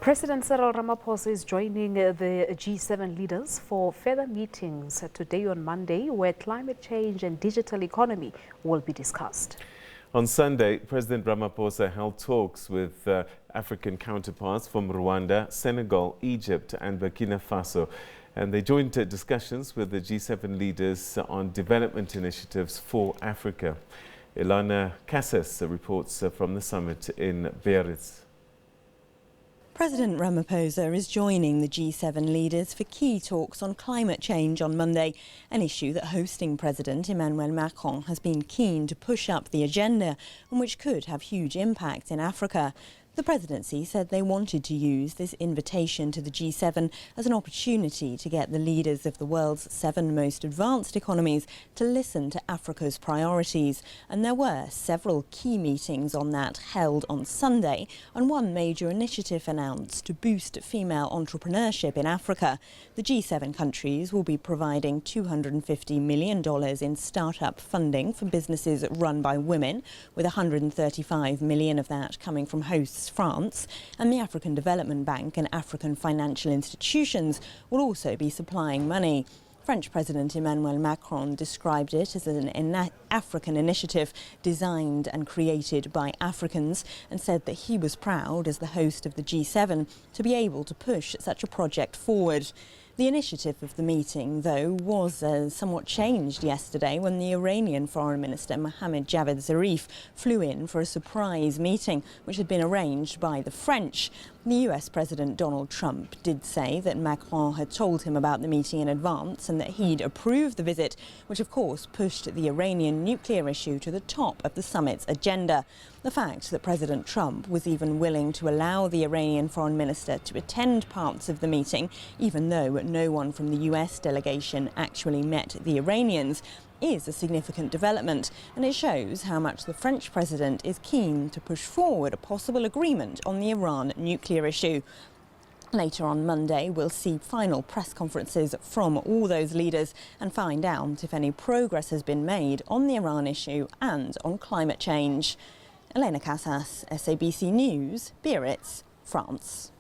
President Cyril Ramaphosa is joining the G7 leaders for further meetings today on Monday, where climate change and digital economy will be discussed. On Sunday, President Ramaphosa held talks with African counterparts from Rwanda, Senegal, Egypt and Burkina Faso. And they joined discussions with the G7 leaders on development initiatives for Africa. Elena Casas reports from the summit in Biarritz. President Ramaphosa is joining the G7 leaders for key talks on climate change on Monday, an issue that hosting President Emmanuel Macron has been keen to push up the agenda and which could have huge impact in Africa. The presidency said they wanted to use this invitation to the G7 as an opportunity to get the leaders of the world's 7 most advanced economies to listen to Africa's priorities. And there were several key meetings on that held on Sunday, and one major initiative announced to boost female entrepreneurship in Africa. The G7 countries will be providing $250 million in startup funding for businesses run by women, with $135 million of that coming from hosts France, and the African Development Bank and African financial institutions will also be supplying money. French President Emmanuel Macron described it as an African initiative designed and created by Africans, and said that he was proud as the host of the G7 to be able to push such a project forward. The initiative of the meeting, though, was somewhat changed yesterday when the Iranian Foreign Minister Mohammad Javad Zarif flew in for a surprise meeting which had been arranged by the French. The US President Donald Trump did say that Macron had told him about the meeting in advance and that he'd approved the visit, which of course pushed the Iranian nuclear issue to the top of the summit's agenda. The fact that President Trump was even willing to allow the Iranian foreign minister to attend parts of the meeting, even though no one from the US delegation actually met the Iranians, is a significant development, and it shows how much the French president is keen to push forward a possible agreement on the Iran nuclear issue. Later on Monday, we'll see final press conferences from all those leaders and find out if any progress has been made on the Iran issue and on climate change. Elena Casas, SABC News, Biarritz, France.